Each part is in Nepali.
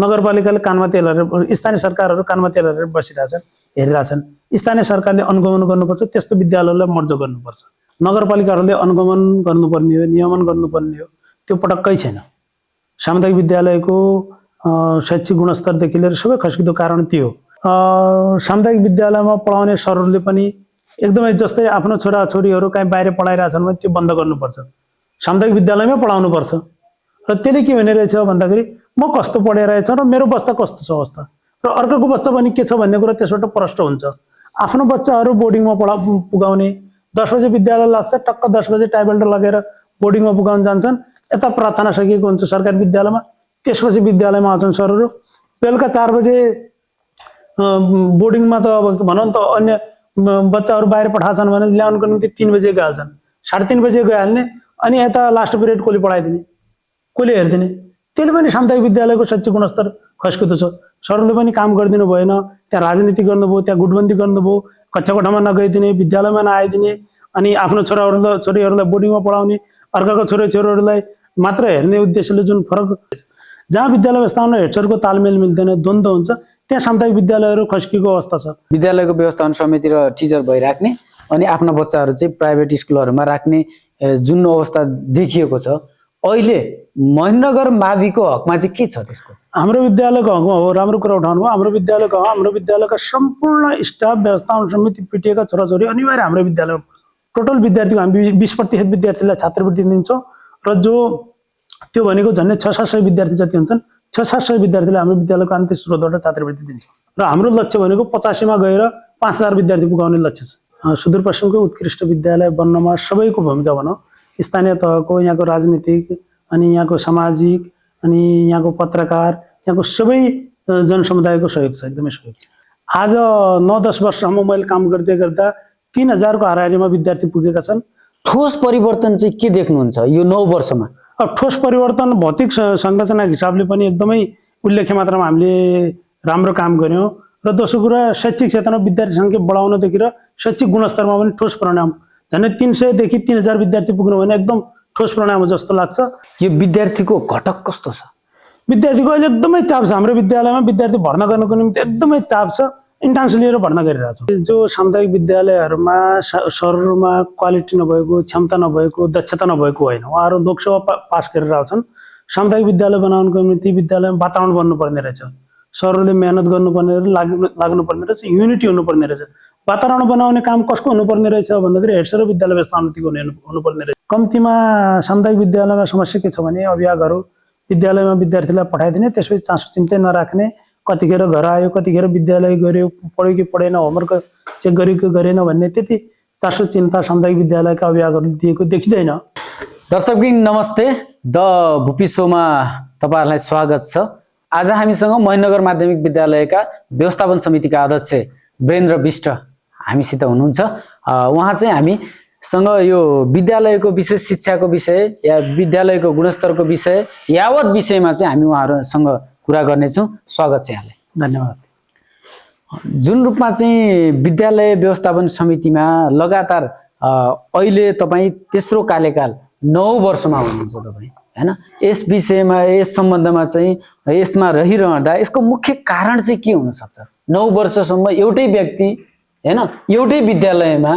नगरपालिकाले कानमा तेल हालेर, स्थानीय सरकारहरू कानमा तेल हालेर बसिरहेछन्, हेरिरहेछन्। स्थानीय सरकारले अनुगमन गर्नुपर्छ, त्यस्तो विद्यालयलाई मर्ज गर्नुपर्छ। नगरपालिकाहरूले अनुगमन गर्नुपर्ने हो, नियमन गर्नुपर्ने हो, त्यो पटक्कै छैन। सामुदायिक विद्यालयको शैक्षिक गुणस्तरदेखि लिएर सबै खस्किँदो कारण त्यो हो। सामुदायिक विद्यालयमा पढाउने सरहरूले पनि एकदमै जस्तै आफ्नो छोराछोरीहरू कहीँ बाहिर पढाइरहेछन् भने त्यो बन्द गर्नुपर्छ, सामुदायिक विद्यालयमै पढाउनुपर्छ। र त्यसले के हुने रहेछ भन्दाखेरि म कस्तो पढिरहेछ र मेरो बच्चा कस्तो छ अवस्था र अर्कोको बच्चा पनि के छ भन्ने कुरा त्यसबाट प्रष्ट हुन्छ। आफ्नो बच्चाहरू बोर्डिङमा पुगाउने, 10 बजे विद्यालय लाग्छ, टक्क 10 बजे टाइबेल्ट लगेर बोर्डिङमा पुगाउन जान्छन्। यता प्रार्थना सकिएको हुन्छ सरकारी विद्यालयमा, त्यसपछि विद्यालयमा आउँछन् सरहरू। बेलुका 4 बजे बोर्डिङमा त अब भनौँ त अन्य बच्चाहरू बाहिर पठाएछन् भने ल्याउनको निम्ति 3 बजे गइहाल्छन्, 3:30 बजे गइहाल्ने। अनि यता लास्ट पिरियड कसले पढाइदिने, कसले हेरिदिने? त्यसले पनि सामुदायिक विद्यालयको शैक्षिक गुणस्तर खस्किँदो छ। सरहरूले पनि काम गरिदिनु भएन, त्यहाँ राजनीति गर्नुभयो, त्यहाँ गुटबन्दी गर्नुभयो, कक्षा कोठामा नगइदिने, विद्यालयमा नआइदिने, अनि आफ्नो छोरीहरूलाई बोर्डिङमा पढाउने, अर्काको छोरीहरूलाई मात्र हेर्ने उद्देश्यले जुन फरक, जहाँ विद्यालय व्यवस्थापन र हेडसरको तालमेल मिल्दैन, द्वन्द्व हुन्छ, त्यहाँ सामुदायिक विद्यालयहरू खस्किएको अवस्था छ। विद्यालयको व्यवस्थापन समिति र टिचर भइराख्ने अनि आफ्ना बच्चाहरू चाहिँ प्राइभेट स्कुलहरूमा राख्ने जुन अवस्था देखिएको छ, अहिले महेन्द्रनगर माविको हकमा चाहिँ के छ त्यसको? हाम्रो विद्यालयको हकमा हो, राम्रो कुरा उठाउनु भयो। हाम्रो विद्यालयको हक, हाम्रो विद्यालयका सम्पूर्ण स्टाफ, व्यवस्थापन समिति, पिटिएका छोराछोरी अनिवार्य हाम्रो विद्यालयमा पढ्छ। टोटल विद्यार्थीको हामी 20% विद्यार्थीलाई छात्रवृत्ति दिन्छौँ र जो त्यो भनेको झन्डै 600-700 विद्यार्थी जति हुन्छन्, 600-700 विद्यार्थीलाई हाम्रो विद्यालयको आन्तरिक स्रोतबाट छात्रवृत्ति दिन्छौँ। र हाम्रो लक्ष्य भनेको 85 गएर 5000 विद्यार्थी पुगाउने लक्ष्य छ। सुदूरपश्चिमको उत्कृष्ट विद्यालय बन्नमा सबैको भूमिका भनौँ, स्थानीय तहको, यहाँको राजनीतिक, अनि यहाँको सामाजिक, अनि यहाँको पत्रकार, यहाँको सबै जनसमुदायको सहयोग छ, एकदमै सहयोग छ। आज 9-10 वर्षसम्म मैले काम गर्दै गर्दा 3000 को हाराहारीमा विद्यार्थी पुगेका छन्। ठोस परिवर्तन चाहिँ के देख्नुहुन्छ यो 9 वर्षमा? अब ठोस परिवर्तन भौतिक संरचना हिसाबले पनि एकदमै उल्लेख्य मात्रामा हामीले राम्रो काम गर्यौँ। र दोस्रो कुरा, शैक्षिक क्षेत्रमा विद्यार्थी सङ्ख्या बढाउनदेखि र शैक्षिक गुणस्तरमा पनि ठोस परिणाम, झन्डै 300 देखि 3000 विद्यार्थी पुग्नु भने एकदम ठोस परिणाम हो जस्तो लाग्छ। यो विद्यार्थीको घटक कस्तो छ? विद्यार्थीको अहिले एकदमै चाप छ। हाम्रो विद्यालयमा विद्यार्थी भर्ना गर्नको निम्ति एकदमै चाप छ, इन्ट्रान्स लिएर भर्ना गरिरहेछौँ। जो सामुदायिक विद्यालयहरूमा सरहरूमा क्वालिटी नभएको, क्षमता नभएको, दक्षता नभएको होइन, उहाँहरू लोकसेवा पास गरेर आउँछन्। सामुदायिक विद्यालय बनाउनको निम्ति विद्यालयमा वातावरण बन्नुपर्ने रहेछ, सरहरूले मेहनत गर्नुपर्ने, लाग्नुपर्ने रहेछ, युनिटी हुनुपर्ने रहेछ। वातावरण बनाउने काम कसको हुनुपर्ने रहेछ भन्दाखेरि हेड सर र विद्यालय व्यवस्थापनतिको हुनुपर्ने रहेछ। कम्तीमा सामुदायिक विद्यालयमा समस्या के छ भने अभिभावकहरू विद्यालयमा विद्यार्थीलाई पठाइदिने, त्यसपछि चासो चिन्तै नराख्ने, कतिखेर घर आयो, कतिखेर विद्यालय गऱ्यो, पढ्यो कि पढेन, होमवर्क चेक गर्यो कि गरेन भन्ने त्यति चासो चिन्ता सामुदायिक विद्यालयका अभिभावकहरूले दिएको देखिँदैन। दर्शकबिन नमस्ते, द भुपी शोमा तपाईँहरूलाई स्वागत छ। आज हामीसँग महेन्द्रनगर माध्यमिक विद्यालयका व्यवस्थापन समितिका अध्यक्ष वीरेन्द्र विष्ट हामीसित हुनुहुन्छ। उहाँ चाहिँ हामीसँग यो विद्यालयको विषय, शिक्षाको विषय या विद्यालयको गुणस्तरको विषय यावत विषयमा चाहिँ हामी उहाँहरूसँग कुरा गर्नेछौँ। स्वागत छ यहाँलाई। धन्यवाद। जुन रूपमा चाहिँ विद्यालय व्यवस्थापन समितिमा लगातार अहिले तपाईँ तेस्रो कार्यकाल 9 वर्षमा हुनुहुन्छ तपाईँ, हैन? यस विषयमा, यस सम्बन्धमा चाहिँ यसमा रहिरहँदा यसको मुख्य कारण चाहिँ के हुन सक्छ? 9 वर्षसम्म एउटै व्यक्ति, हैन, एउटै विद्यालयमा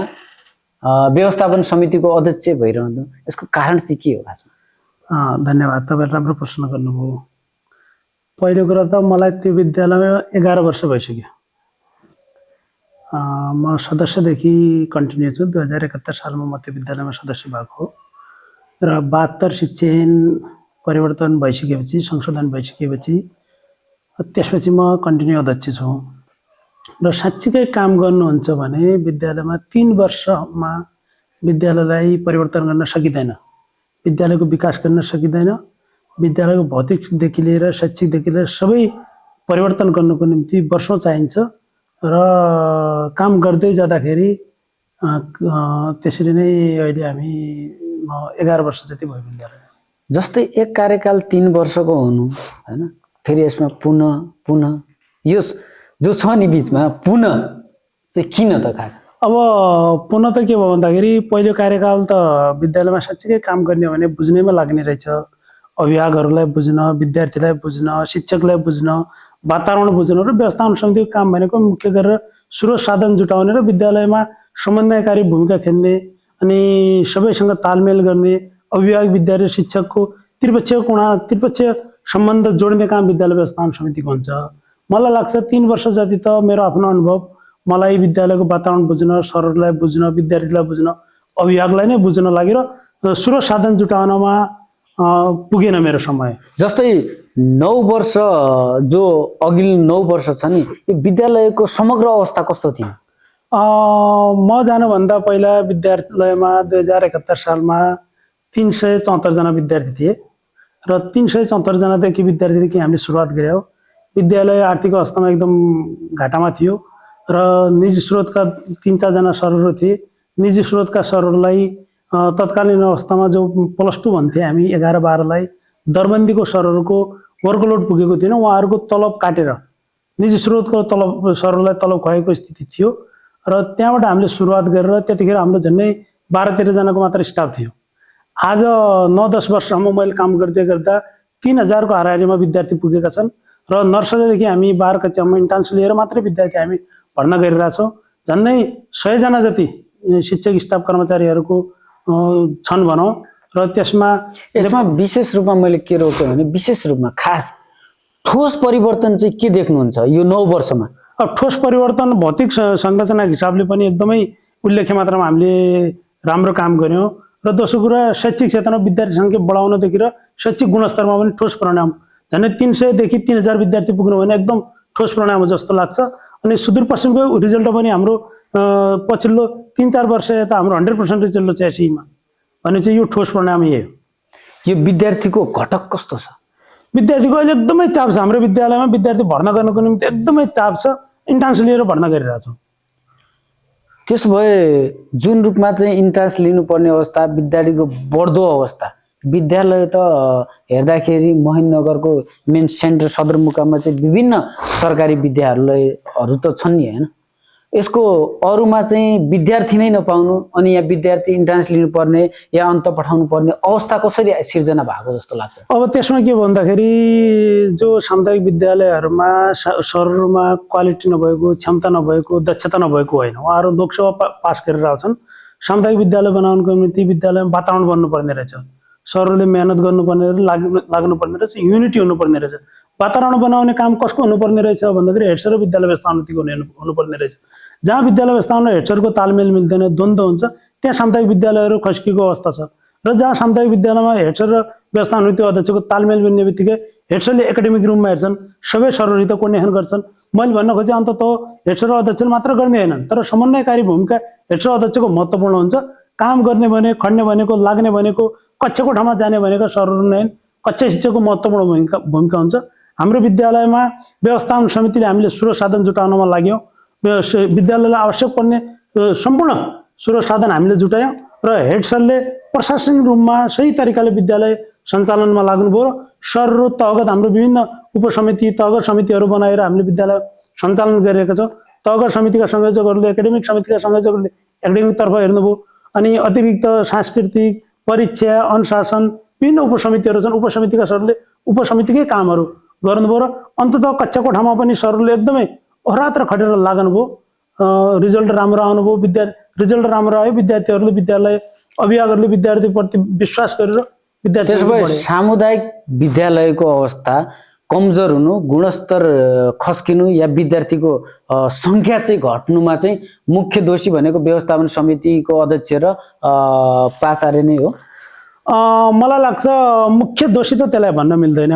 व्यवस्थापन समितिको अध्यक्ष भइरहनु, यसको कारण चाहिँ के हो खासमा? धन्यवाद, तपाईँले राम्रो प्रश्न गर्नुभयो। पहिलो कुरा त मलाई त्यो विद्यालयमा 11 वर्ष भइसक्यो। म सदस्यदेखि कन्टिन्यू छु। 2071 सालमा म त्यो विद्यालयमा सदस्य भएको हो र 72 शिक्षा ऐन परिवर्तन भइसकेपछि, संशोधन भइसकेपछि त्यसपछि म कन्टिन्यू अध्यक्ष छु। र साँच्चीकै काम गर्नुहुन्छ भने विद्यालयमा 3 वर्षमा विद्यालयलाई परिवर्तन गर्न सकिँदैन, विद्यालयको विकास गर्न सकिँदैन। विद्यालयको भौतिकदेखि लिएर शैक्षिकदेखि लिएर सबै परिवर्तन गर्नको निम्ति वर्षौँ चाहिन्छ र काम गर्दै जाँदाखेरि त्यसरी नै अहिले हामी 11 वर्ष जति भयो विद्यालय। जस्तै एक कार्यकाल 3 वर्षको हुनु, हैन, फेरि यसमा पुनः यो जो छ नि बिचमा पुनः चाहिँ किन त खास? अब पुनः त के भयो भन्दाखेरि पहिलो कार्यकाल त विद्यालयमा साँच्चीकै काम गर्ने भने बुझ्नैमा लाग्ने रहेछ, अभिभावकहरूलाई बुझ्न, विद्यार्थीलाई बुझ्न, शिक्षकलाई बुझ्न, वातावरण बुझ्न र व्यवस्थापन समितिको काम भनेको मुख्य गरेर स्रोत साधन जुटाउने र विद्यालयमा समन्वयकारी भूमिका खेल्ने अनि सबैसँग तालमेल गर्ने, अभिभावक विद्यार्थी शिक्षकको त्रिपक्षीय सम्बन्ध जोड्ने काम विद्यालय व्यवस्थापन समितिको हुन्छ। मलाई लाग्छ 3 वर्ष जति त मेरो आफ्नो अनुभव मलाई विद्यालयको वातावरण बुझ्न, सरहरूलाई बुझ्न, विद्यार्थीलाई बुझ्न, अभिभावकलाई नै बुझ्न लागि र स्रोत साधन जुटाउनमा पुगेन मेरो समय। जस्तै 9 वर्ष जो अघिल्लो 9 वर्ष छ नि, यो विद्यालयको समग्र अवस्था कस्तो थियो? म जानुभन्दा पहिला विद्यालयमा 2071 सालमा 374 जना विद्यार्थी थिए र 374 जनादेखि विद्यार्थीदेखि हामीले सुरुवात गऱ्यौँ। विद्यालय आर्थिक अवस्थामा एकदम घाटामा थियो र निजी स्रोतका 3-4 जना सरहरू थिए। निजी स्रोतका सरहरूलाई तत्कालीन अवस्थामा जो +2 भन्थे हामी 11-12लाई, दरबन्दीको सरहरूको वर्कलोड पुगेको थिएन, उहाँहरूको तलब काटेर निजी स्रोतको सरहरूलाई तलब खुवाएको स्थिति थियो र त्यहाँबाट हामीले सुरुवात गरेर त्यतिखेर हाम्रो झन्डै 12-13 जनाको मात्र स्टाफ थियो। आज 9-10 वर्षसम्म मैले काम गर्दै गर्दा 3000 को हाराहारीमा विद्यार्थी पुगेका छन् र नर्सरीदेखि हामी 12 कक्षामा इन्ट्रान्स लिएर मात्रै विद्यार्थी हामी भर्ना गरिरहेछौँ। झन्डै 100 जना जति शिक्षक स्टाफ कर्मचारीहरूको छन् भनौँ र यसमा विशेष रूपमा मैले के रोकेँ भने विशेष रूपमा खास ठोस परिवर्तन चाहिँ के देख्नुहुन्छ यो 9 वर्षमा? अब ठोस परिवर्तन भौतिक संरचना हिसाबले पनि एकदमै उल्लेख्य मात्रामा हामीले राम्रो काम गर्यौँ र दोस्रो कुरा शैक्षिक क्षेत्रमा विद्यार्थी सङ्ख्या बढाउनदेखि र शैक्षिक गुणस्तरमा पनि ठोस परिणाम। झन्डै 300 देखि 3000 विद्यार्थी पुग्नु भने एकदम ठोस परिणाम हो जस्तो लाग्छ। अनि सुदूरपश्चिमको रिजल्ट पनि हाम्रो पछिल्लो 3-4 वर्ष यता हाम्रो 100% रिजल्ट छ एसईमा भने चाहिँ यो ठोस परिणाम यही हो। यो विद्यार्थीको घटक कस्तो छ? विद्यार्थीको अहिले एकदमै चाप छ। हाम्रो विद्यालयमा विद्यार्थी भर्ना गर्नको निम्ति एकदमै चाप छ। इन्ट्रान्स लिएर भर्ना गरिरहेछौँ। त्यसो भए जुन रूपमा चाहिँ इन्ट्रान्स लिनुपर्ने अवस्था, विद्यार्थीको बढ्दो अवस्था, विद्यालय त हेर्दाखेरि महेन्द्रनगरको मेन सेन्टर सदरमुकाममा चाहिँ विभिन्न सरकारी विद्यालयहरू त छन् नि हैन? यसको अरूमा चाहिँ विद्यार्थी नै नपाउनु अनि यहाँ विद्यार्थी इन्ट्रान्स लिनुपर्ने या अन्त पठाउनु पर्ने अवस्था कसरी सिर्जना भएको जस्तो लाग्छ? अब त्यसमा के भन्दाखेरि जो सामुदायिक विद्यालयहरूमा सरहरूमा क्वालिटी नभएको, क्षमता नभएको, दक्षता नभएको होइन, उहाँहरू लोकसेवा पास गरेर आउँछन्। सामुदायिक विद्यालय बनाउनको निम्ति विद्यालयमा वातावरण बन्नुपर्ने रहेछ, सरहरूले मेहनत गर्नुपर्ने लाग्नुपर्ने रहेछ, युनिटी हुनुपर्ने रहेछ। वातावरण बनाउने काम कसको हुनुपर्ने रहेछ भन्दाखेरि हेड सर र विद्यालय व्यवस्थापनको हुनुपर्ने रहेछ। जहाँ विद्यालय व्यवस्थापन र हेड सरको तालमेल मिल्दैन, द्वन्द्व हुन्छ, त्यहाँ सामुदायिक विद्यालयहरू खस्किएको अवस्था छ। र जहाँ सामुदायिक विद्यालयमा हेड सर र व्यवस्थापन समिति अध्यक्षको तालमेल मिल्ने बित्तिकै हेड सरले एकाडेमिक रुममा हेर्छन्, सबै सरहरू त कोर्डिनेसन गर्छन्। मैले भन्न खोजेँ अन्तत हेड सर र अध्यक्षले मात्र गर्ने होइन तर समन्वयकारी भूमिका हेड सर अध्यक्षको महत्त्वपूर्ण हुन्छ। काम गर्ने भने, खड्ने भनेको, लाग्ने भनेको, कक्षा कोठामा जाने भनेको सरहरू नै, कक्षा शिक्षकको महत्त्वपूर्ण भूमिका हुन्छ। हाम्रो विद्यालयमा व्यवस्थापन समितिले हामीले स्रोत साधन जुटाउनमा लाग्यौँ। विद्यालयलाई आवश्यक पर्ने सम्पूर्ण स्रोत साधन हामीले जुटायौँ र हेड सरले प्रशासनिक रूपमा सही तरिकाले विद्यालय सञ्चालनमा लाग्नुभयो। सरहरू तहगत हाम्रो विभिन्न उपसमिति, तहगत समितिहरू बनाएर हामीले विद्यालय सञ्चालन गरिरहेका छौँ। तहगत समितिका संयोजकहरूले, एकाडेमिक समितिका संयोजकहरूले एकाडेमिकतर्फ हेर्नुभयो। अनि अतिरिक्त सांस्कृतिक, परीक्षा, अनुशासन विभिन्न उपसमितिहरू छन्। उपसमितिका सरले उपसमितिकै कामहरू गर्नुभयो र अन्ततः कक्षा कोठामा पनि सरहरूले एकदमै अहोरात्र खटेर लाग्नुभयो। रिजल्ट राम्रो आउनुभयो। रिजल्ट राम्रो आयो। विद्यार्थीहरूले विद्यालय, अभिभावकहरूले विद्यार्थीप्रति विश्वास गरेर विद्यार्थी सामुदायिक विद्यालयको अवस्था कमजोर हुनु, गुणस्तर खस्किनु या विद्यार्थीको संख्या चाहिँ घट्नुमा चाहिँ मुख्य दोषी भनेको व्यवस्थापन समितिको अध्यक्ष र प्राचार्य नै हो? मलाई लाग्छ मुख्य दोषी त त्यसलाई भन्न मिल्दैन,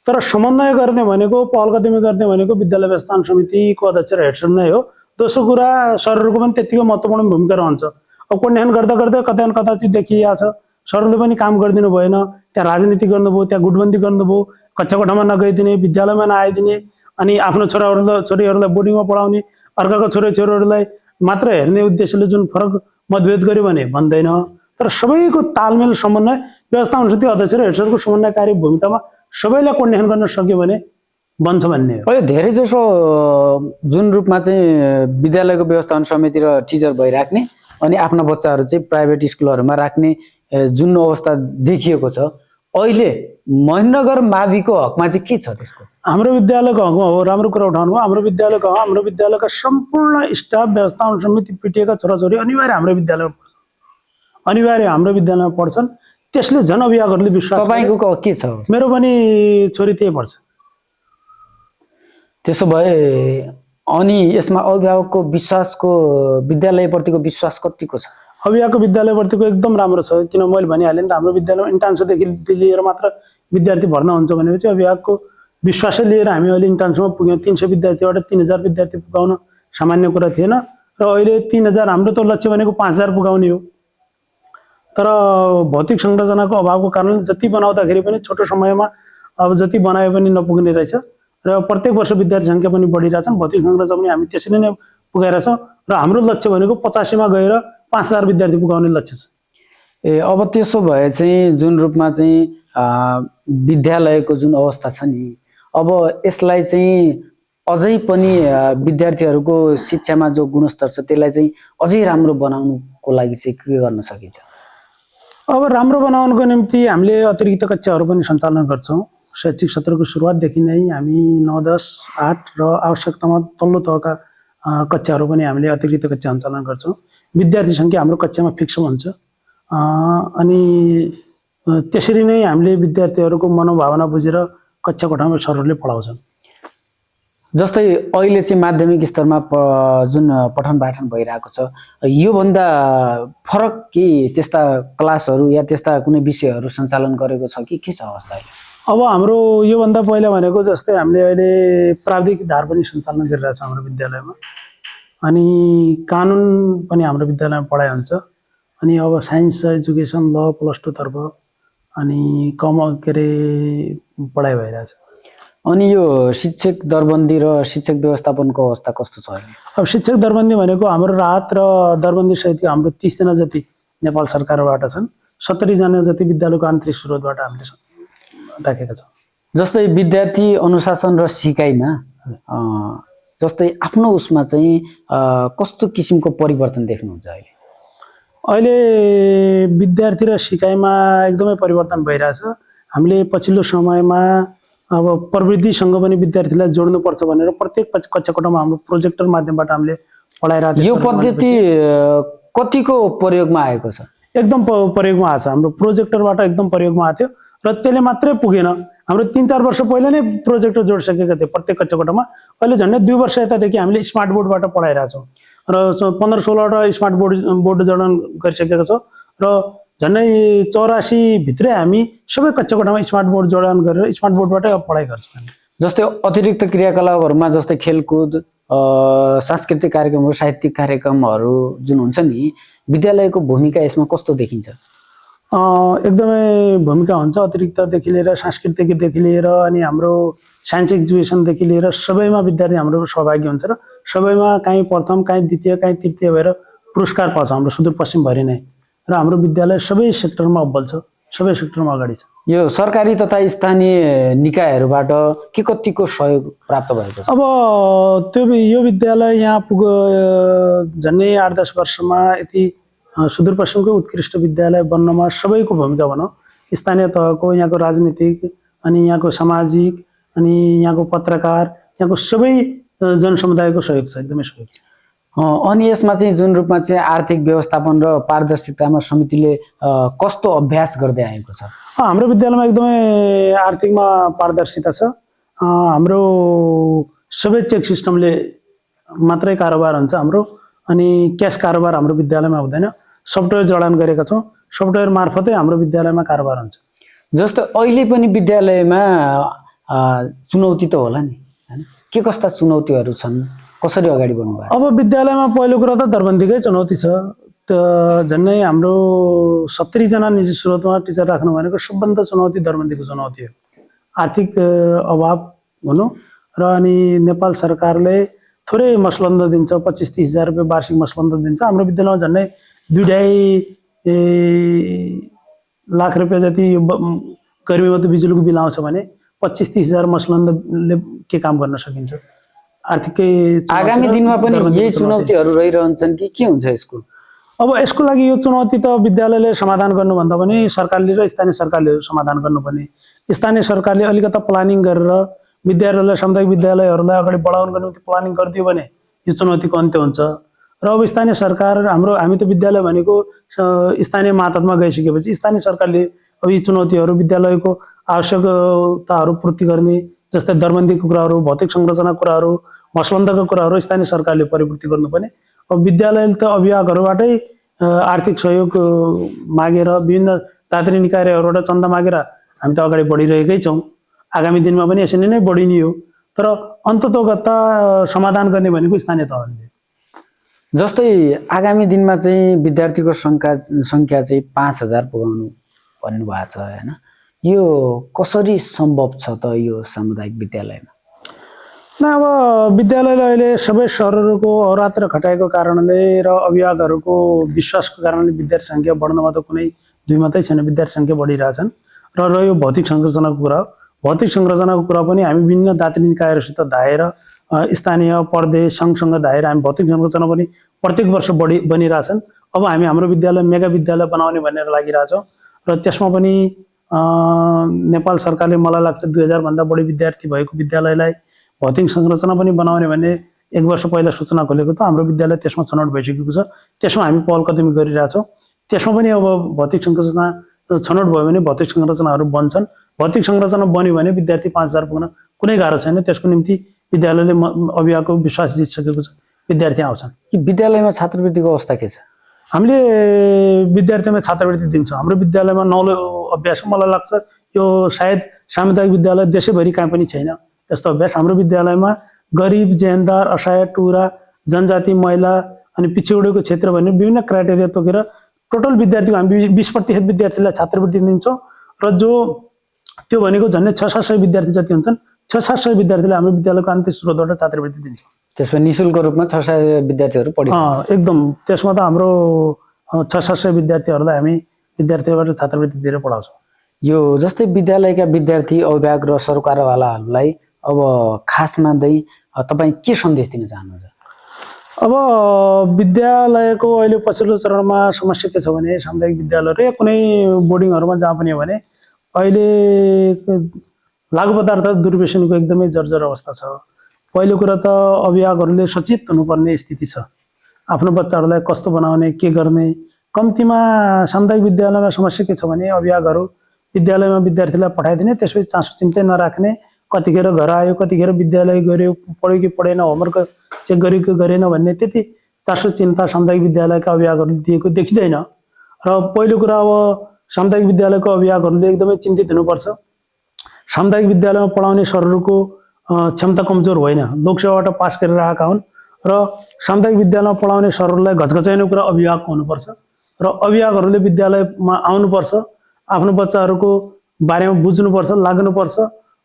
तर समन्वय गर्ने भनेको, पहल कदमी गर्ने भनेको विद्यालय व्यवस्थापन समितिको अध्यक्ष र हेड सर नै हो। दोस्रो कुरा सरहरूको पनि त्यतिकै महत्त्वपूर्ण भूमिका रहन्छ। अब कोर्डिनेसन गर्दा गर्दै कतै न कता चाहिँ देखिएको छ, सरहरूले पनि काम गरिदिनु भएन, त्यहाँ राजनीति गर्नुभयो, त्यहाँ गुटबन्दी गर्नुभयो, कक्षा कोठामा नगइदिने, विद्यालयमा नआइदिने, अनि आफ्नो छोरीहरूलाई बोर्डिङमा पढाउने, अर्काको छोरीहरूलाई मात्र हेर्ने उद्देश्यले जुन फरक मतभेद गर्यो भने भन्दैन। तर सबैको तालमेल, समन्वय, व्यवस्थापन समिति अध्यक्ष र हेड सरको समन्वयकारी भूमिकामा सबैलाई कोर्डिनेसन गर्न सक्यो भने बन्छ भन्ने हो। अहिले धेरै जसो जुन रूपमा चाहिँ विद्यालयको व्यवस्थापन समिति र टिचर भइराख्ने अनि आफ्ना बच्चाहरू चाहिँ प्राइभेट स्कुलहरूमा राख्ने जुन अवस्था देखिएको छ, अहिले महेन्द्रनगर माविको हकमा चाहिँ के छ त्यसको? हाम्रो विद्यालयको हकमा हो, राम्रो कुरा उठाउनु भयो। हाम्रो विद्यालयको हक, हाम्रो विद्यालयका सम्पूर्ण स्टाफ, व्यवस्थापन समिति, पिटिएका छोराछोरी अनिवार्य हाम्रो विद्यालयमा पढ्छन्, अनिवार्य हाम्रो विद्यालयमा पढ्छन्। त्यसले जनअभिभावकहरूले विश्वास। तपाईँको के छ? मेरो पनि छोरी त्यही पढ्छ। त्यसो भए अनि यसमा अभिभावकको विश्वासको, विद्यालयप्रतिको विश्वास कतिको छ? अभिभावकको विद्यालयप्रतिको एकदम राम्रो छ। किन मैले भनिहालेँ नि त, हाम्रो विद्यालयमा इन्ट्रान्सदेखि लिएर मात्र विद्यार्थी भर्ना हुन्छ भनेपछि अभिभावकको विश्वासै लिएर हामी अहिले इन्ट्रान्समा पुग्यौँ। 300 विद्यार्थीबाट 3000 विद्यार्थी पुगाउन सामान्य कुरा थिएन र अहिले 3000, हाम्रो त लक्ष्य भनेको 5000 पुगाउने हो। तर भौतिक संरचनाको अभावको कारणले जति बनाउँदाखेरि पनि छोटो समयमा अब जति बनाए पनि नपुग्ने रहेछ र प्रत्येक वर्ष विद्यार्थी सङ्ख्या पनि बढिरहेछन्। भौतिक संरचना पनि हामी त्यसरी नै पुगाइरहेछौँ र हाम्रो लक्ष्य भनेको 85 गएर 5000 विद्यार्थी पुगाउने लक्ष्य छ। अब त्यसो भए चाहिँ जुन रूपमा चाहिँ विद्यालयको जुन अवस्था छ नि, अब यसलाई चाहिँ अझै पनि विद्यार्थीहरूको शिक्षामा जो गुणस्तर छ त्यसलाई चाहिँ अझै राम्रो बनाउनुको लागि चाहिँ के गर्न सकिन्छ? अब राम्रो बनाउनको निम्ति हामीले अतिरिक्त कक्षाहरू पनि सञ्चालन गर्छौँ। शैक्षिक सत्रको सुरुवातदेखि नै हामी 9, 10, 8 र आवश्यकतामा तल्लो तहका कक्षाहरू पनि हामीले अतिरिक्त कक्षा सञ्चालन गर्छौँ। विद्यार्थी सङ्ख्या हाम्रो कक्षामा फिक्स हुन्छ अनि त्यसरी नै हामीले विद्यार्थीहरूको मनोभावना बुझेर कक्षा कोठामा सरहरूले पढाउँछन्। जस्तै अहिले चाहिँ माध्यमिक स्तरमा जुन पठन पाठन भइरहेको छ, योभन्दा फरक के त्यस्ता क्लासहरू या त्यस्ता कुनै विषयहरू सञ्चालन गरेको छ कि के छ अवस्था? अब हाम्रो योभन्दा पहिला भनेको जस्तै हामीले अहिले प्राविधिक धार पनि सञ्चालन गरिरहेछ हाम्रो विद्यालयमा, अनि कानुन पनि हाम्रो विद्यालयमा पढाइ हुन्छ। अनि अब साइन्स एजुकेसन, ल, +2 तर्फ अनि के अरे पढाइ भइरहेछ। अनि यो शिक्षक दरबन्दी र शिक्षक व्यवस्थापनको अवस्था कस्तो छ अहिले? अब शिक्षक दरबन्दी भनेको हाम्रो राहत र दरबन्दी सहित हाम्रो 30 जना जति नेपाल सरकारबाट छन्। 70 जना जति विद्यालयको आन्तरिक स्रोतबाट हामीले राखेका छौँ। जस्तै विद्यार्थी अनुशासन र सिकाइमा जस्तै आफ्नो उसमा चाहिँ कस्तो किसिमको परिवर्तन देख्नुहुन्छ अहिले? अहिले विद्यार्थी र सिकाइमा एकदमै परिवर्तन भइरहेछ। हामीले पछिल्लो समयमा अब प्रविधिसँग पनि विद्यार्थीलाई जोड्नुपर्छ भनेर प्रत्येक कक्षा कोठामा हाम्रो प्रोजेक्टर माध्यमबाट हामीले पढाइरहेको छौँ। यो पद्धति कतिको प्रयोगमा आएको छ? एकदम प्रयोगमा आएको छ। हाम्रो प्रोजेक्टरबाट एकदम प्रयोगमा आएको थियो र त्यसले मात्रै पुगेन। हाम्रो 3-4 वर्ष पहिला नै प्रोजेक्टर जोडिसकेका थिए प्रत्येक कक्षा कोठामा। अहिले झन्डै 2 वर्ष यतादेखि हामीले स्मार्ट बोर्डबाट पढाइरहेछौँ र 15-16वटा स्मार्ट बोर्ड जडान गरिसकेका छौँ र झन्डै 84 भित्रै हामी सबै कक्षा कोठामा स्मार्ट बोर्ड जडान गरेर स्मार्ट बोर्डबाटै पढाइ गर्छौँ। जस्तै अतिरिक्त क्रियाकलापहरूमा जस्तै खेलकुद, सांस्कृतिक कार्यक्रमहरू, साहित्यिक कार्यक्रमहरू जुन हुन्छ नि, विद्यालयको भूमिका यसमा कस्तो देखिन्छ? एकदमै भूमिका हुन्छ। अतिरिक्तदेखि लिएर सांस्कृतिकदेखि लिएर अनि हाम्रो साइन्स एजुकेसनदेखि लिएर सबैमा विद्यार्थी हाम्रो सहभागी हुन्छ र सबैमा काहीँ प्रथम, काहीँ द्वितीय, काहीँ तृतीय भएर पुरस्कार पाउँछ हाम्रो सुदूरपश्चिमभरि नै। र हाम्रो विद्यालय सबै सेक्टरमा अब्बल छ, सबै सेक्टरमा अगाडि छ। यो सरकारी तथा स्थानीय निकायहरूबाट के कतिको सहयोग प्राप्त भएको छ? अब यो विद्यालय यहाँ झन्डै 8-10 वर्षमा यति सुदूरपश्चिमको उत्कृष्ट विद्यालय बन्नमा सबैको भूमिका भनौँ। स्थानीय तहको, यहाँको राजनीतिक, अनि यहाँको सामाजिक, अनि यहाँको पत्रकार, यहाँको सबै जनसमुदायको सहयोग छ, एकदमै सहयोग छ। अनि यसमा चाहिँ जुन रूपमा चाहिँ आर्थिक व्यवस्थापन र पारदर्शितामा समितिले कस्तो अभ्यास गर्दै आएको छ? हाम्रो विद्यालयमा एकदमै आर्थिकमा पारदर्शिता छ। हाम्रो सबै चेक सिस्टमले मात्रै कारोबार हुन्छ हाम्रो, अनि क्यास कारोबार हाम्रो विद्यालयमा हुँदैन। सफ्टवेयर जडान गरेका छौँ, सफ्टवेयर मार्फतै हाम्रो विद्यालयमा कारोबार हुन्छ। जस्तो अहिले पनि विद्यालयमा चुनौती त होला नि, हैन? के कस्ता चुनौतीहरू छन्? कसरी अगाडि बढ्नुभयो? अब विद्यालयमा पहिलो कुरा त दरबन्दीकै चुनौती छ। झन्डै हाम्रो 70 जना निजी स्रोतमा टिचर राख्नु भनेको सबभन्दा चुनौती दरबन्दीको चुनौती हो। आर्थिक अभाव भनौँ र अनि नेपाल सरकारले थोरै मसलन्द दिन्छ, 25-30 हजार रुपियाँ वार्षिक मसलन्द दिन्छ। हाम्रो विद्यालयमा झन्डै 2.5 लाख रुपियाँ जति गर्मीमा बिजुलीको बिल आउँछ भने 25-30 हजार मसलन्दले के काम गर्न सकिन्छ? आर्थिकै आगामी दिनमा पनि यही चुनौतीहरू रहिरहन्छन् कि के हुन्छ यसको? अब यसको लागि यो चुनौती त विद्यालयले समाधान गर्नुभन्दा पनि सरकारले र स्थानीय सरकारले समाधान गर्नुपर्ने। स्थानीय सरकारले अलिकता प्लानिङ गरेर विद्यालयलाई सामुदायिक विद्यालयहरूलाई अगाडि बढाउनको निम्ति प्लानिङ गरिदियो भने यो चुनौतीको अन्त्य हुन्छ। र अब स्थानीय सरकार हामी त विद्यालय भनेको स्थानीय मातहतमा गइसकेपछि स्थानीय सरकारले अब यी चुनौतीहरू विद्यालयको आवश्यकताहरू पूर्ति गर्ने जस्तै दरबन्दीको कुराहरू, भौतिक संरचनाको कुराहरू, मसलन्दको कुराहरू स्थानीय सरकारले परिपूर्ति गर्नुपर्ने। अब विद्यालयले त अभिभावकहरूबाटै आर्थिक सहयोग मागेर विभिन्न दात्री निकायहरूबाट चन्दा मागेर हामी त अगाडि बढिरहेकै छौँ। आगामी दिनमा पनि यसरी नै बढिने हो। तर अन्ततोगत्ता समाधान गर्ने भनेको स्थानीय तहले। जस्तै आगामी दिनमा चाहिँ विद्यार्थीको सङ्ख्या चाहिँ 5000 पुगाउनु भन्नुभएको छ होइन, यो कसरी सम्भव छ त यो सामुदायिक विद्यालयमा? अब विद्यालयले अहिले सबै सरहरूको अहोरात्र खटाएको कारणले र अभिभावकहरूको विश्वासको कारणले विद्यार्थी सङ्ख्या बढ्नमा त कुनै दुई मात्रै छैन, विद्यार्थी सङ्ख्या बढिरहेछन्। र यो भौतिक संरचनाको कुरा हो। भौतिक संरचनाको कुरा पनि हामी विभिन्न दात्री निकायहरूसित धाएर स्थानीय प्रदेश सङ्घसँग धाएर हामी भौतिक संरचना पनि प्रत्येक वर्ष बनिरहेछन्। अब हामी हाम्रो विद्यालय मेगा विद्यालय बनाउने भनेर लागिरहेछौँ र त्यसमा पनि नेपाल सरकारले मलाई लाग्छ 2000 भन्दा बढी विद्यार्थी भएको विद्यालयलाई भौतिक संरचना पनि बनाउने भन्ने 1 वर्ष पहिला सूचना खोलेको त हाम्रो विद्यालय त्यसमा छनौट भइसकेको छ। त्यसमा हामी पहल कदमी गरिरहेछौँ। त्यसमा पनि अब भौतिक संरचना छनौट भयो भने भौतिक संरचनाहरू बन्छन्। भौतिक संरचना बन्यो भने विद्यार्थी 5000 पुग्न कुनै गाह्रो छैन। त्यसको निम्ति विद्यालयले अभिभावकको विश्वास जितिसकेको छ, विद्यार्थी आउँछन्। विद्यालयमा छात्रवृत्तिको अवस्था के छ? हामीले विद्यार्थीमा छात्रवृत्ति दिन्छौँ। हाम्रो विद्यालयमा नौलो अभ्यास मलाई लाग्छ यो सायद सामुदायिक विद्यालय देशैभरि कहाँ पनि छैन यस्तो अभ्यास। हाम्रो विद्यालयमा गरिब, जेहेन्दार, असहाय, टुरा, जनजाति, महिला अनि पिछडिएको क्षेत्र भन्ने विभिन्न क्राइटेरिया तोकेर टोटल विद्यार्थीको हामी 20% विद्यार्थीलाई छात्रवृत्ति दिन्छौँ र जो त्यो भनेको झन्डै 600-700 विद्यार्थी जति हुन्छन् 600-700 विद्यार्थीलाई हाम्रो विद्यालयको आन्तरिक स्रोतबाट छात्रवृत्ति दिन्छौँ। त्यसमा निःशुल्क रूपमा 600 विद्यार्थीहरू एकदम त्यसमा त हाम्रो 600-700 विद्यार्थीहरूलाई हामी विद्यार्थीबाट छात्रवृत्ति दिएर पढाउँछौँ। यो जस्तै विद्यालयका विद्यार्थी, अभिभावक र सरकारवालाहरूलाई अब खासमा तपाईँ के सन्देश दिन चाहनुहुन्छ? अब विद्यालयको अहिले पछिल्लो चरणमा समस्या के छ भने सामुदायिक विद्यालय र कुनै बोर्डिङहरूमा जहाँ पनि हो भने अहिले लागु पदार्थ दुर्व्यसनको एकदमै जर्जर अवस्था छ। पहिलो कुरा त अभिभावकहरूले सचेत हुनुपर्ने स्थिति छ। आफ्नो बच्चाहरूलाई कस्तो बनाउने, के गर्ने। कम्तीमा सामुदायिक विद्यालयमा समस्या के छ भने अभिभावकहरू विद्यालयमा विद्यार्थीलाई पठाइदिने, त्यसपछि चासो चिन्तै नराख्ने, कतिखेर घर आयो, कतिखेर विद्यालय गऱ्यो, पढ्यो कि पढेन, होमवर्क चेक गर्यो कि गरेन भन्ने त्यति चासो चिन्ता सामुदायिक विद्यालयका अभिभावकहरूले दिएको देखिँदैन। र पहिलो कुरा अब सामुदायिक विद्यालयको अभिभावकहरूले एकदमै चिन्तित हुनुपर्छ। सामुदायिक विद्यालयमा पढाउने सरहरूको क्षमता कमजोर होइन, लोकसेवाबाट पास गरेर आएका हुन् र सामुदायिक विद्यालयमा पढाउने सरहरूलाई घचघचाउने कुरा अभिभावकको हुनुपर्छ र अभिभावकहरूले विद्यालयमा आउनुपर्छ, आफ्नो बच्चाहरूको बारेमा बुझ्नुपर्छ, लाग्नुपर्छ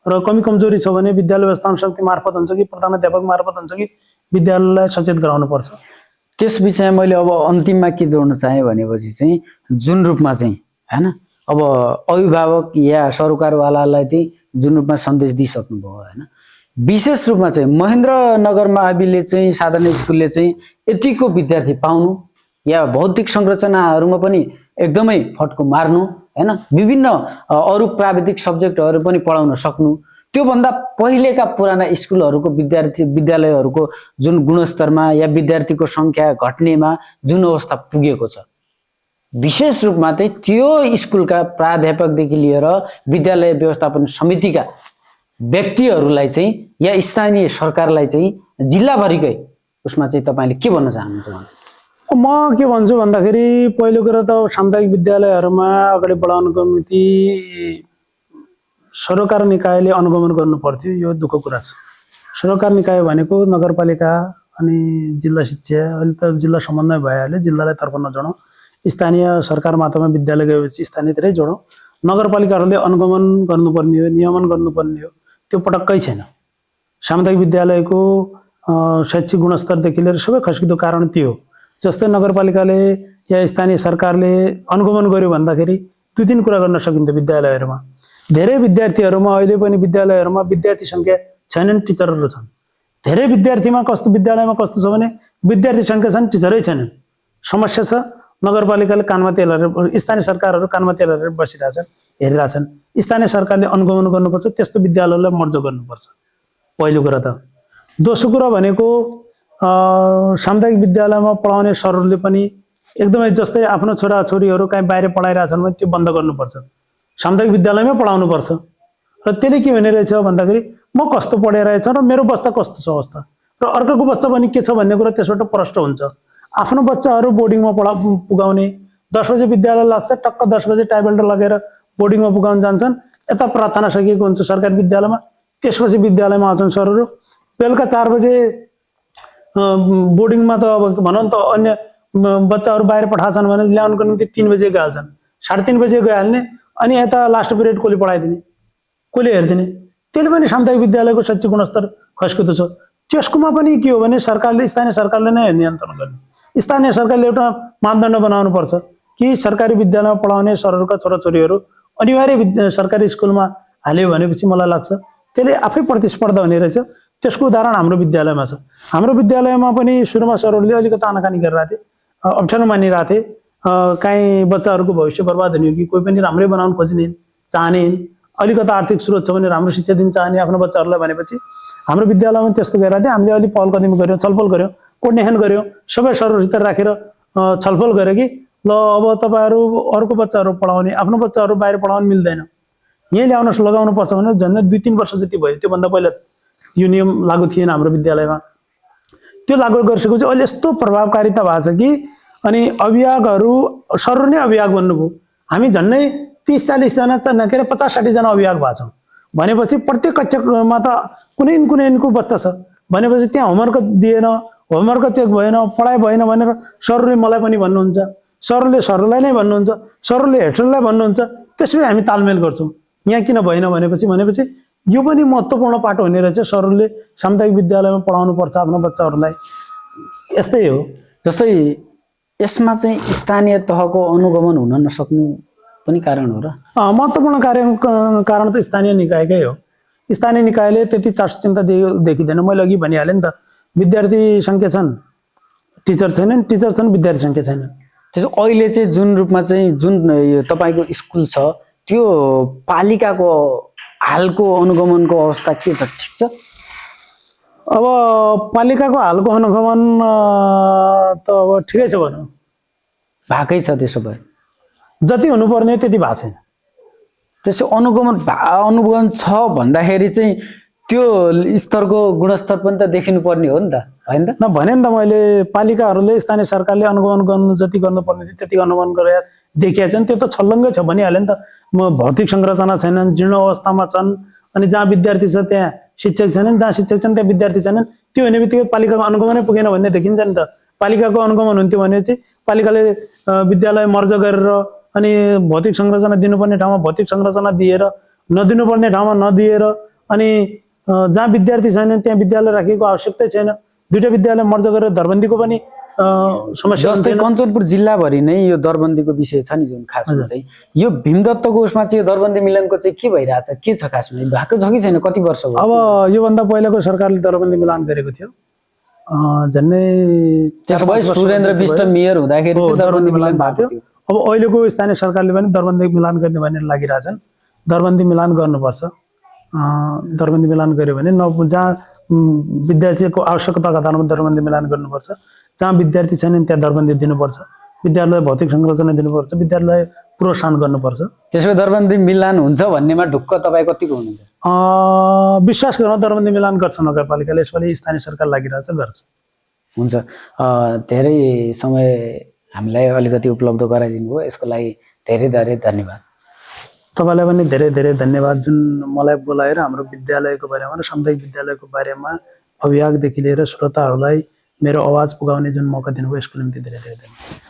र कमी कमजोरी छ भने विद्यालय व्यवस्थापन समिति मार्फत हुन्छ कि प्रधानाध्यापक मार्फत हुन्छ कि विद्यालयलाई सचेत गराउनुपर्छ। त्यस विषयमा मैले अब अन्तिममा के जोड्न चाहेँ भनेपछि चाहिँ जुन रूपमा चाहिँ हैन अब अभिभावक या सरकारवालालाई चाहिँ जुन रूपमा सन्देश दिइसक्नुभयो हैन, विशेष रूपमा चाहिँ महेन्द्रनगर महाविद्यालयले चाहिँ साधारण स्कुलले चाहिँ यतिको विद्यार्थी पाउनु या भौतिक संरचनाहरूमा पनि एकदमै फड्को मार्नु हैन, विभिन्न अरू प्राविधिक सब्जेक्टहरू पनि पढाउन सक्नु, त्योभन्दा पहिलेका पुराना स्कुलहरूको विद्यालयहरूको जुन गुणस्तरमा या विद्यार्थीको सङ्ख्या घट्नेमा जुन अवस्था पुगेको छ, विशेष रूपमा चाहिँ त्यो स्कुलका प्राध्यापकदेखि लिएर विद्यालय व्यवस्थापन समितिका व्यक्तिहरूलाई चाहिँ या स्थानीय सरकारलाई चाहिँ जिल्लाभरिकै उसमा चाहिँ तपाईँले के भन्न चाहनुहुन्छ? म के भन्छु भन्दाखेरि पहिलो कुरा त सामुदायिक विद्यालयहरूमा अगाडि बढाउनको निम्ति सरकार निकायले अनुगमन गर्नु पर्थ्यो। यो दुःखको कुरा छ। सरकार निकाय भनेको नगरपालिका अनि जिल्ला शिक्षा, अहिले त जिल्ला समन्वय भइहाल्यो, जिल्लालाई तर्फ नजोडौँ, स्थानीय सरकार मात्रामा विद्यालय गएपछि स्थानीयतिरै जोडौँ। नगरपालिकाहरूले अनुगमन गर्नुपर्ने हो, नियमन गर्नुपर्ने हो, त्यो पटक्कै छैन। सामुदायिक विद्यालयको शैक्षिक गुणस्तरदेखि लिएर सबै खस्किदो कारण त्यो हो। जस्तै नगरपालिकाले या स्थानीय सरकारले अनुगमन गर्यो भन्दाखेरि 2-3 कुरा गर्न सकिन्थ्यो। विद्यालयहरूमा धेरै विद्यार्थीहरूमा अहिले पनि विद्यालयहरूमा विद्यार्थी सङ्ख्या छैनन्, टिचरहरू छन्। धेरै विद्यार्थीमा कस्तो विद्यालयमा कस्तो छ भने विद्यार्थी सङ्ख्या छन्, टिचरै छैनन्, समस्या छ। नगरपालिकाले कानमा तेल हालेर स्थानीय सरकारहरू कानमा तेल हालेर बसिरहेछन् हेरिरहेछन्। स्थानीय सरकारले अनुगमन गर्नुपर्छ, त्यस्तो विद्यालयलाई मर्ज गर्नुपर्छ पहिलो कुरा त। दोस्रो कुरा भनेको सामुदायिक विद्यालयमा पढाउने सरहरूले पनि एकदमै जस्तै आफ्नो छोराछोरीहरू कहीँ बाहिर पढाइरहेछन् भने त्यो बन्द गर्नुपर्छ, सामुदायिक विद्यालयमै पढाउनुपर्छ। र त्यसले के हुने रहेछ भन्दाखेरि म कस्तो पढिरहेछ र मेरो बच्चा कस्तो छ अवस्था र अर्कोको बच्चा पनि के छ भन्ने कुरा त्यसबाट प्रष्ट हुन्छ। आफ्नो बच्चाहरू बोर्डिङमा पुगाउने, 10 बजे विद्यालय लाग्छ, टक्क 10 बजे टाइबेल्ट लगेर बोर्डिङमा पुगाउन जान्छन्, यता प्रार्थना सकिएको हुन्छ सरकारी विद्यालयमा, त्यसपछि विद्यालयमा आउँछन् सरहरू। बेलुका 4 बजे बोर्डिङमा त अब भनौँ त अन्य बच्चाहरू बाहिर पठाएछन् भने ल्याउनको निम्ति 3 बजे गइहाल्छन्, 3:30 बजे गइहाल्ने, अनि यता लास्ट पिरियड कसले पढाइदिने, कसले हेरिदिने? त्यसले पनि सामुदायिक विद्यालयको शैक्षिक गुणस्तर खस्किँदो छ। त्यसकोमा पनि के हो भने सरकारले, स्थानीय सरकारले नै नियन्त्रण गर्ने। स्थानीय सरकारले एउटा मापदण्ड बनाउनु पर्छ कि सरकारी विद्यालयमा पढाउने सरहरूका छोराछोरीहरू अनिवार्य सरकारी स्कुलमा हाल्यो भनेपछि मलाई लाग्छ त्यसले आफै प्रतिस्पर्धा हुने रहेछ। त्यसको उदाहरण हाम्रो विद्यालयमा छ। हाम्रो विद्यालयमा पनि सुरुमा सरहरूले अलिकति आनाकानी गरिरहेको थिए, अप्ठ्यारो मानिरहेको थिए, काहीँ बच्चाहरूको भविष्य बर्बाद हुने हो कि कोही पनि राम्रै बनाउन खोज्ने चाहने, अलिकति आर्थिक स्रोत छ भने राम्रो शिक्षा दिन चाहने आफ्नो बच्चाहरूलाई भनेपछि हाम्रो विद्यालयमा त्यस्तो गरिरहेको थियो। हामीले अलिक पहल कदमी गऱ्यौँ, छलफल गऱ्यौँ, कोर्डिनेसन गऱ्यौँ, सबै सरहरूसित राखेर छलफल गऱ्यो कि ल अब तपाईँहरू अर्को बच्चाहरू पढाउने, आफ्नो बच्चाहरू बाहिर पढाउन मिल्दैन, यहीँ ल्याउन लगाउनु पर्छ भने झन्डै 2-3 वर्ष जति भयो। त्योभन्दा पहिला यो नियम लागू थिएन हाम्रो विद्यालयमा। त्यो लागू गरिसकेपछि अहिले यस्तो प्रभावकारिता भएको छ कि अनि अभिभावकहरू सरहरू नै अभिभावक बन्नुभयो। हामी झन्डै 30-40 जना, के अरे 50-60 जना अभिभावक भएको छौँ भनेपछि प्रत्येक कक्षामा त कुनै न कुनैको बच्चा छ भनेपछि त्यहाँ होमवर्क दिएन, होमवर्क चेक भएन, पढाइ भएन भनेर सरहरूले मलाई पनि भन्नुहुन्छ, सरहरूले सरलाई नै भन्नुहुन्छ, सरहरूले हेडसरलाई भन्नुहुन्छ, त्यसमै हामी तालमेल गर्छौँ। यहाँ किन भएन भनेपछि यो पनि महत्त्वपूर्ण पाटो हुने रहेछ। सरहरूले सामुदायिक विद्यालयमा पढाउनु पर्छ आफ्नो बच्चाहरूलाई, यस्तै हो। जस्तै यसमा चाहिँ स्थानीय तहको अनुगमन हुन नसक्नु पनि कारण हो र? महत्त्वपूर्ण कारण त स्थानीय निकायकै हो। स्थानीय निकायले त्यति चासो चिन्ता देखिँदैन। मैले अघि भनिहालेँ नि त, विद्यार्थी सङ्ख्या छन्, टिचर छैनन्, टिचर छन्, विद्यार्थी सङ्ख्या छैन। त्यसो अहिले चाहिँ जुन रूपमा चाहिँ जुन तपाईँको स्कुल छ त्यो पालिकाको हालको अनुगमनको अवस्था के छ? ठिक छ? अब पालिकाको हालको अनुगमन त अब ठिकै छ भनौँ, भएकै छ। त्यसो भए जति हुनुपर्ने त्यति भएको छैन। त्यसो अनुगमन छ भन्दाखेरि चाहिँ त्यो स्तरको गुणस्तर पनि त देखिनु पर्ने हो नि त, होइन त? भने नि त मैले, पालिकाहरूले स्थानीय सरकारले अनुगमन गर्नु जति गर्नुपर्ने थियो त्यति अनुगमन गरेर देखिया छन्। त्यो त छल्लङ्गै छ भनिहालेँ नि त। भौतिक संरचना छैनन्, जीर्ण अवस्थामा छन्, अनि जहाँ विद्यार्थी छ त्यहाँ शिक्षक छैनन्, जहाँ शिक्षक छन् त्यहाँ विद्यार्थी छैनन्। त्यो हुने बित्तिकै पालिकाको अनुगमनै पुगेन भन्ने देखिन्छ नि त। पालिकाको अनुगमन हुन्थ्यो भने चाहिँ पालिकाले विद्यालय मर्ज गरेर अनि भौतिक संरचना दिनुपर्ने ठाउँमा भौतिक संरचना दिएर, नदिनुपर्ने ठाउँमा नदिएर, अनि जहाँ विद्यार्थी छैन त्यहाँ विद्यालय राखेको आवश्यकतै छैन। दुईटा विद्यालय मर्ज गरेर दरबन्दीको पनि समस्या। जस्तै कञ्चनपुर जिल्लाभरि नै यो दरबन्दी विषय छ नि, जुन खासमा चाहिँ यो भीमदत्तको उसमा चाहिँ दरबन्दी मिलनको चाहिँ के भइरहेछ, के छ खासमा? भएको छ कि छैन? कति वर्ष भयो? अब योभन्दा पहिलाको सरकारले दरबन्दी मिलान गरेको थियो, झन्डै त्यसो भए सुरेन्द्र विष्ट मेयर हुँदाखेरि चाहिँ दरबन्दी मिलान भएको थियो। अब अहिलेको स्थानीय सरकारले पनि दरबन्दी मिलान गर्ने भनेर लागिरहेछन्। दरबन्दी मिलान गर्नुपर्छ। दरबन्दी मिलान गर्यो भने जहाँ विद्यार्थीको आवश्यकताको आधारमा दरबन्दी मिलान गर्नुपर्छ, जहाँ विद्यार्थी छैनन् त्यहाँ दरबन्दी दिनुपर्छ, विद्यालय भौतिक संरचना दिनुपर्छ, विद्यालय प्रोत्साहन गर्नुपर्छ। त्यसो दरबन्दी मिलान हुन्छ भन्नेमा ढुक्क तपाईँ कतिको हुनुहुन्छ? विश्वास गर्न दरबन्दी मिलान गर्छ नगरपालिकाले, यसपालि स्थानीय सरकार लागिरहेछ, गर्छ। हुन्छ, धेरै समय हामीलाई अलिकति उपलब्ध गराइदिनु भयो, यसको लागि धेरै धेरै धन्यवाद। तपाईँलाई पनि धेरै धेरै धन्यवाद, जुन मलाई बोलाएर हाम्रो विद्यालयको बारेमा र सामुदायिक विद्यालयको बारेमा अभिभावकदेखि लिएर श्रोताहरूलाई मेरो आवाज पुगाउने जुन मौका दिनुभयो यसको निम्ति धेरै धेरै धन्यवाद।